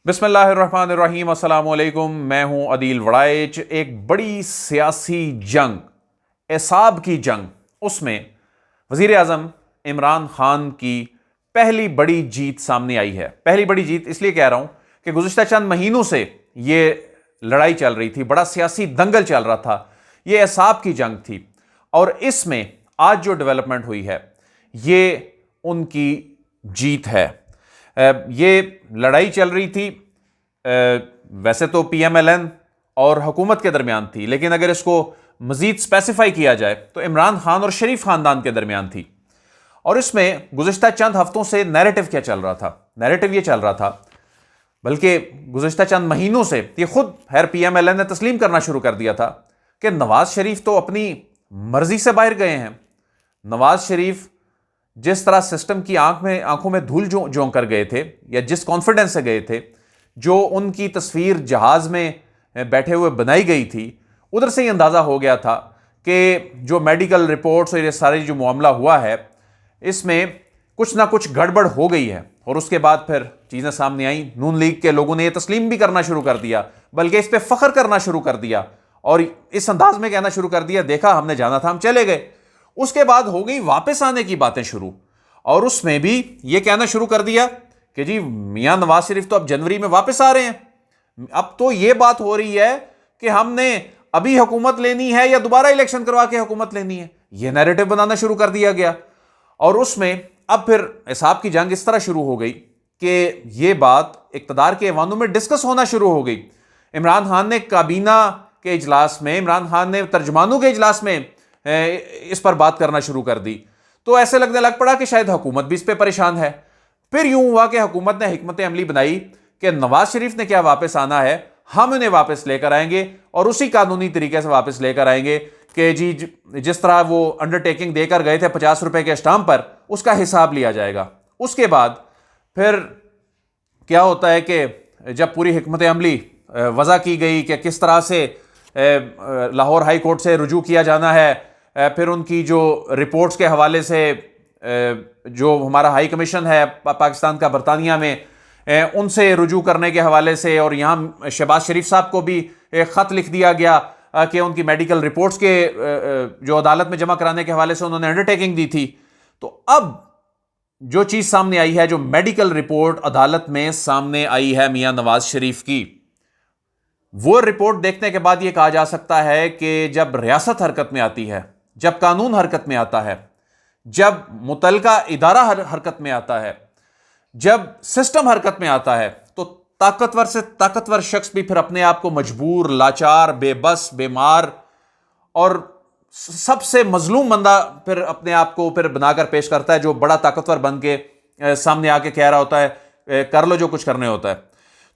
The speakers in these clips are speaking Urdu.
بسم اللہ الرحمن الرحیم، السلام علیکم۔ میں ہوں عدیل وڑائچ۔ ایک بڑی سیاسی جنگ، اعصاب کی جنگ، اس میں وزیر اعظم عمران خان کی پہلی بڑی جیت سامنے آئی ہے۔ پہلی بڑی جیت اس لیے کہہ رہا ہوں کہ گزشتہ چند مہینوں سے یہ لڑائی چل رہی تھی، بڑا سیاسی دنگل چل رہا تھا، یہ اعصاب کی جنگ تھی، اور اس میں آج جو ڈیولپمنٹ ہوئی ہے یہ ان کی جیت ہے۔ یہ لڑائی چل رہی تھی ویسے تو پی ایم ایل این اور حکومت کے درمیان تھی، لیکن اگر اس کو مزید اسپیسیفائی کیا جائے تو عمران خان اور شریف خاندان کے درمیان تھی۔ اور اس میں گزشتہ چند ہفتوں سے نیریٹو کیا چل رہا تھا؟ نیریٹو یہ چل رہا تھا، بلکہ گزشتہ چند مہینوں سے یہ خود پی ایم ایل این نے تسلیم کرنا شروع کر دیا تھا کہ نواز شریف تو اپنی مرضی سے باہر گئے ہیں۔ نواز شریف جس طرح سسٹم کی آنکھوں میں دھول جھونک کر گئے تھے، یا جس کانفیڈنس سے گئے تھے، جو ان کی تصویر جہاز میں بیٹھے ہوئے بنائی گئی تھی، ادھر سے یہ اندازہ ہو گیا تھا کہ جو میڈیکل رپورٹس اور یہ سارے جو معاملہ ہوا ہے اس میں کچھ نہ کچھ گڑبڑ ہو گئی ہے۔ اور اس کے بعد پھر چیزیں سامنے آئیں، نون لیگ کے لوگوں نے یہ تسلیم بھی کرنا شروع کر دیا، بلکہ اس پہ فخر کرنا شروع کر دیا، اور اس انداز میں کہنا شروع کر دیا، دیکھا ہم نے جانا تھا، ہم چلے گئے۔ اس کے بعد ہو گئی واپس آنے کی باتیں شروع، اور اس میں بھی یہ کہنا شروع کر دیا کہ جی میاں نواز شریف تو اب جنوری میں واپس آ رہے ہیں۔ اب تو یہ بات ہو رہی ہے کہ ہم نے ابھی حکومت لینی ہے یا دوبارہ الیکشن کروا کے حکومت لینی ہے، یہ نیریٹو بنانا شروع کر دیا گیا۔ اور اس میں اب پھر اعصاب کی جنگ اس طرح شروع ہو گئی کہ یہ بات اقتدار کے ایوانوں میں ڈسکس ہونا شروع ہو گئی۔ عمران خان نے کابینہ کے اجلاس میں، عمران خان نے ترجمانوں کے اجلاس میں اس پر بات کرنا شروع کر دی، تو ایسے لگنے لگ پڑا کہ شاید حکومت بھی اس پہ پریشان ہے۔ پھر یوں ہوا کہ حکومت نے حکمت عملی بنائی کہ نواز شریف نے کیا واپس آنا ہے، ہم انہیں واپس لے کر آئیں گے، اور اسی قانونی طریقے سے واپس لے کر آئیں گے کہ جی جس طرح وہ انڈرٹیکنگ دے کر گئے تھے 50 روپے کے اسٹامپ پر، اس کا حساب لیا جائے گا۔ اس کے بعد پھر کیا ہوتا ہے کہ جب پوری حکمت عملی وضع کی گئی کہ کس طرح سے لاہور ہائی کورٹ سے رجوع کیا جانا ہے، پھر ان کی جو رپورٹس کے حوالے سے جو ہمارا ہائی کمیشن ہے پاکستان کا برطانیہ میں، ان سے رجوع کرنے کے حوالے سے، اور یہاں شہباز شریف صاحب کو بھی ایک خط لکھ دیا گیا کہ ان کی میڈیکل رپورٹس کے جو عدالت میں جمع کرانے کے حوالے سے انہوں نے انڈرٹیکنگ دی تھی۔ تو اب جو چیز سامنے آئی ہے، جو میڈیکل رپورٹ عدالت میں سامنے آئی ہے میاں نواز شریف کی، وہ رپورٹ دیکھنے کے بعد یہ کہا جا سکتا ہے کہ جب ریاست حرکت میں آتی ہے، جب قانون حرکت میں آتا ہے، جب متعلقہ ادارہ حرکت میں آتا ہے، جب سسٹم حرکت میں آتا ہے، تو طاقتور سے طاقتور شخص بھی پھر اپنے آپ کو مجبور، لاچار، بے بس، بیمار، اور سب سے مظلوم بندہ پھر اپنے آپ کو پھر بنا کر پیش کرتا ہے، جو بڑا طاقتور بن کے سامنے آ کے کہہ رہا ہوتا ہے کر لو جو کچھ کرنے ہوتا ہے۔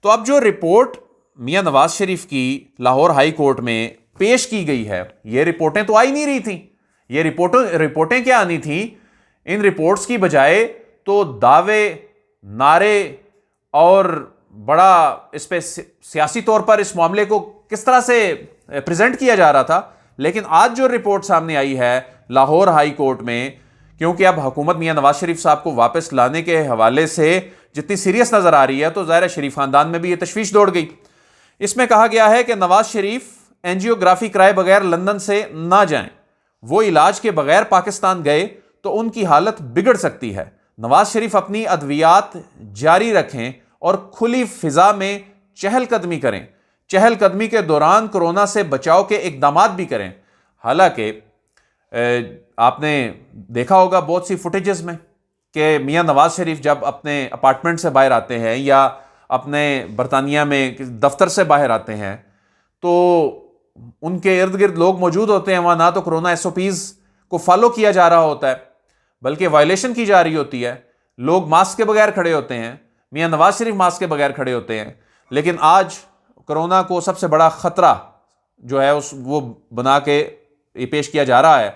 تو اب جو رپورٹ میاں نواز شریف کی لاہور ہائی کورٹ میں پیش کی گئی ہے، یہ رپورٹیں تو آئی نہیں رہی تھیں۔ یہ رپورٹیں کیا آنی تھیں؟ ان رپورٹس کی بجائے تو دعوے، نعرے، اور بڑا اس پہ سیاسی طور پر اس معاملے کو کس طرح سے پریزنٹ کیا جا رہا تھا۔ لیکن آج جو رپورٹ سامنے آئی ہے لاہور ہائی کورٹ میں، کیونکہ اب حکومت میاں نواز شریف صاحب کو واپس لانے کے حوالے سے جتنی سیریس نظر آ رہی ہے، تو ظاہر ہے شریف خاندان میں بھی یہ تشویش دوڑ گئی۔ اس میں کہا گیا ہے کہ نواز شریف اینجیوگرافی کرائے بغیر لندن سے نہ جائیں، وہ علاج کے بغیر پاکستان گئے تو ان کی حالت بگڑ سکتی ہے۔ نواز شریف اپنی ادویات جاری رکھیں اور کھلی فضا میں چہل قدمی کریں، چہل قدمی کے دوران کورونا سے بچاؤ کے اقدامات بھی کریں۔ حالانکہ آپ نے دیکھا ہوگا بہت سی فوٹیجز میں کہ میاں نواز شریف جب اپنے اپارٹمنٹ سے باہر آتے ہیں یا اپنے برطانیہ میں دفتر سے باہر آتے ہیں، تو ان کے ارد گرد لوگ موجود ہوتے ہیں، وہاں نہ تو کورونا ایس او پیز کو فالو کیا جا رہا ہوتا ہے، بلکہ وائلیشن کی جا رہی ہوتی ہے۔ لوگ ماسک کے بغیر کھڑے ہوتے ہیں، میاں نواز شریف ماسک کے بغیر کھڑے ہوتے ہیں۔ لیکن آج کورونا کو سب سے بڑا خطرہ جو ہے وہ بنا کے یہ پیش کیا جا رہا ہے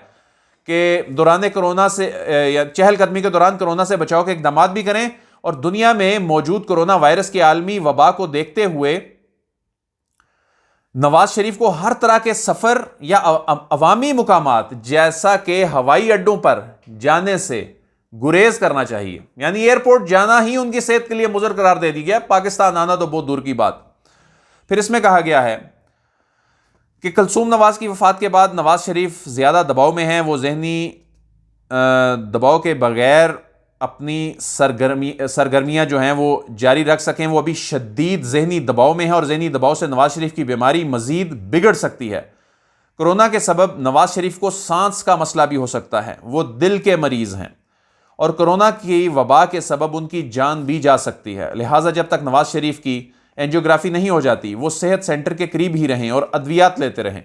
کہ دوران کورونا سے یا چہل قدمی کے دوران کورونا سے بچاؤ کے اقدامات بھی کریں، اور دنیا میں موجود کورونا وائرس کی عالمی وبا کو دیکھتے ہوئے نواز شریف کو ہر طرح کے سفر یا عوامی مقامات جیسا کہ ہوائی اڈوں پر جانے سے گریز کرنا چاہیے، یعنی ایئرپورٹ جانا ہی ان کی صحت کے لیے مضر قرار دے دی گیا، پاکستان آنا تو بہت دور کی بات۔ پھر اس میں کہا گیا ہے کہ کلثوم نواز کی وفات کے بعد نواز شریف زیادہ دباؤ میں ہیں، وہ ذہنی دباؤ کے بغیر اپنی سرگرمیاں جو ہیں وہ جاری رکھ سکیں، وہ ابھی شدید ذہنی دباؤ میں ہیں، اور ذہنی دباؤ سے نواز شریف کی بیماری مزید بگڑ سکتی ہے۔ کرونا کے سبب نواز شریف کو سانس کا مسئلہ بھی ہو سکتا ہے، وہ دل کے مریض ہیں، اور کرونا کی وبا کے سبب ان کی جان بھی جا سکتی ہے، لہٰذا جب تک نواز شریف کی اینجیوگرافی نہیں ہو جاتی وہ صحت سینٹر کے قریب ہی رہیں اور ادویات لیتے رہیں۔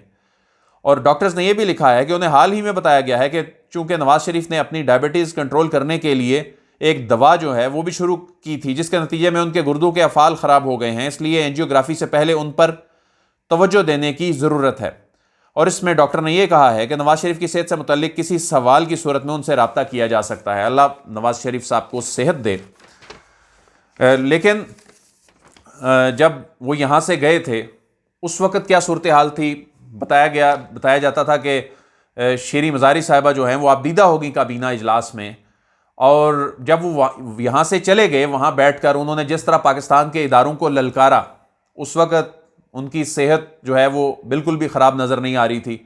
اور ڈاکٹرز نے یہ بھی لکھا ہے کہ انہیں حال ہی میں بتایا گیا ہے کہ چونکہ نواز شریف نے اپنی ڈائبٹیز کنٹرول کرنے کے لیے ایک دوا جو ہے وہ بھی شروع کی تھی، جس کے نتیجے میں ان کے گردوں کے افعال خراب ہو گئے ہیں، اس لیے اینجیوگرافی سے پہلے ان پر توجہ دینے کی ضرورت ہے۔ اور اس میں ڈاکٹر نے یہ کہا ہے کہ نواز شریف کی صحت سے متعلق کسی سوال کی صورت میں ان سے رابطہ کیا جا سکتا ہے۔ اللہ نواز شریف صاحب کو صحت دے۔ لیکن جب وہ یہاں سے گئے تھے اس وقت کیا صورتحال تھی؟ بتایا جاتا تھا کہ شیریں مزاری صاحبہ جو ہیں وہ ابدیدہ ہوگی کابینہ اجلاس میں، اور جب وہ یہاں سے چلے گئے وہاں بیٹھ کر انہوں نے جس طرح پاکستان کے اداروں کو للکارا، اس وقت ان کی صحت جو ہے وہ بالکل بھی خراب نظر نہیں آ رہی تھی۔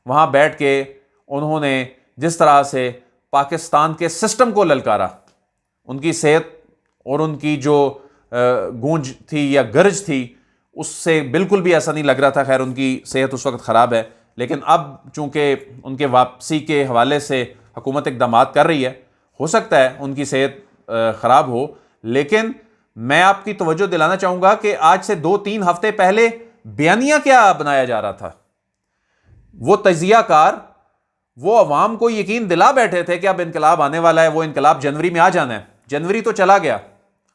وہاں بیٹھ کے انہوں نے جس طرح سے پاکستان کے سسٹم کو للکارا، ان کی صحت اور ان کی جو گونج تھی یا گرج تھی اس سے بالکل بھی ایسا نہیں لگ رہا تھا۔ خیر ان کی صحت اس وقت خراب ہے، لیکن اب چونکہ ان کے واپسی کے حوالے سے حکومت اقدامات کر رہی ہے، ہو سکتا ہے ان کی صحت خراب ہو، لیکن میں آپ کی توجہ دلانا چاہوں گا کہ آج سے 2-3 ہفتے پہلے بیانیہ کیا بنایا جا رہا تھا؟ وہ تجزیہ کار وہ عوام کو یقین دلا بیٹھے تھے کہ اب انقلاب آنے والا ہے، وہ انقلاب جنوری میں آ جانا ہے۔ جنوری تو چلا گیا،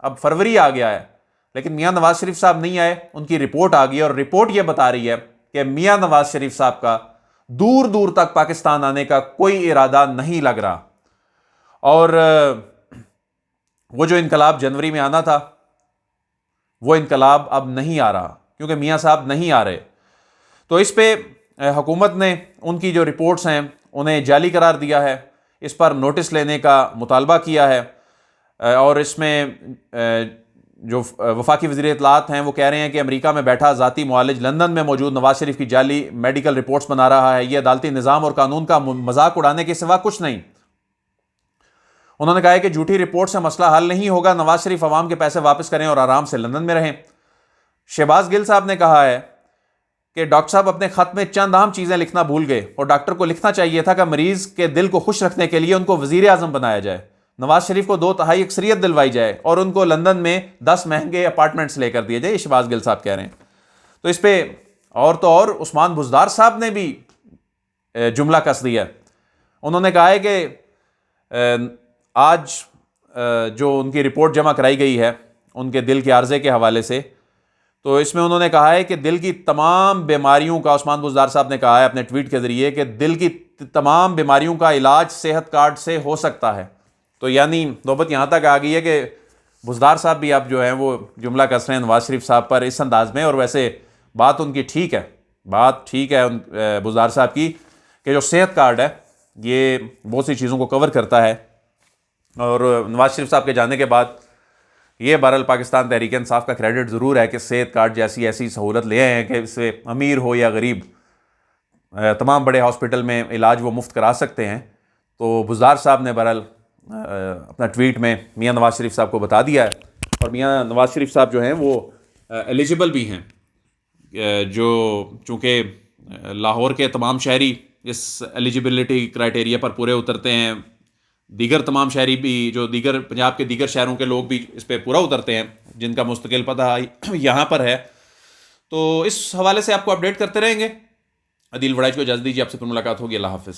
اب فروری آ گیا ہے، لیکن میاں نواز شریف صاحب نہیں آئے، ان کی رپورٹ آ گئی، اور رپورٹ یہ بتا رہی ہے کہ میاں نواز شریف صاحب کا دور دور تک پاکستان آنے کا کوئی ارادہ نہیں لگ رہا، اور وہ جو انقلاب جنوری میں آنا تھا وہ انقلاب اب نہیں آ رہا کیونکہ میاں صاحب نہیں آ رہے۔ تو اس پہ حکومت نے ان کی جو رپورٹس ہیں انہیں جعلی قرار دیا ہے، اس پر نوٹس لینے کا مطالبہ کیا ہے، اور اس میں جو وفاقی وزیر اطلاعات ہیں وہ کہہ رہے ہیں کہ امریکہ میں بیٹھا ذاتی معالج لندن میں موجود نواز شریف کی جعلی میڈیکل رپورٹس بنا رہا ہے، یہ عدالتی نظام اور قانون کا مذاق اڑانے کے سوا کچھ نہیں۔ انہوں نے کہا ہے کہ جھوٹی رپورٹ سے مسئلہ حل نہیں ہوگا، نواز شریف عوام کے پیسے واپس کریں اور آرام سے لندن میں رہیں۔ شہباز گل صاحب نے کہا ہے کہ ڈاکٹر صاحب اپنے خط میں چند اہم چیزیں لکھنا بھول گئے، اور ڈاکٹر کو لکھنا چاہیے تھا کہ مریض کے دل کو خوش رکھنے کے لیے ان کو وزیر اعظم بنایا جائے، نواز شریف کو 2/3 اکثریت دلوائی جائے، اور ان کو لندن میں 10 مہنگے اپارٹمنٹس لے کر دیے جائے۔ یہ شہباز گل صاحب کہہ رہے ہیں۔ تو اس پہ اور تو اور عثمان بزدار صاحب نے بھی جملہ کس دیا۔ انہوں نے کہا ہے کہ آج جو ان کی رپورٹ جمع کرائی گئی ہے ان کے دل کے عارضے کے حوالے سے، تو اس میں انہوں نے کہا ہے کہ دل کی تمام بیماریوں کا، عثمان بزدار صاحب نے کہا ہے اپنے ٹویٹ کے ذریعے کہ دل کی تمام بیماریوں کا علاج صحت کارڈ سے ہو سکتا ہے۔ تو یعنی نوبت یہاں تک آ گئی ہے کہ بزدار صاحب بھی اب جو ہیں وہ جملہ کس رہے ہیں نواز شریف صاحب پر اس انداز میں، اور ویسے بات ان کی ٹھیک ہے، بات ٹھیک ہے بزدار صاحب کی کہ جو صحت کارڈ ہے یہ بہت سی چیزوں کو کور کرتا ہے، اور نواز شریف صاحب کے جانے کے بعد یہ بہرحال پاکستان تحریک انصاف کا کریڈٹ ضرور ہے کہ صحت کارڈ جیسی ایسی سہولت لے آئے ہیں کہ اس سے امیر ہو یا غریب تمام بڑے ہاسپٹل میں علاج وہ مفت کرا سکتے ہیں۔ تو بزدار صاحب نے بہرحال اپنا ٹویٹ میں میاں نواز شریف صاحب کو بتا دیا ہے، اور میاں نواز شریف صاحب جو ہیں وہ ایلیجبل بھی ہیں، جو چونکہ لاہور کے تمام شہری اس ایلیجبلٹی کرائٹیریا پر پورے اترتے ہیں، دیگر تمام شہری بھی جو دیگر پنجاب کے دیگر شہروں کے لوگ بھی اس پہ پورا اترتے ہیں جن کا مستقل پتہ یہاں پر ہے۔ تو اس حوالے سے آپ کو اپڈیٹ کرتے رہیں گے۔ عدیل وڑائچ کو اجازت دیجیے، آپ سے پھر ملاقات ہوگی۔ اللہ حافظ۔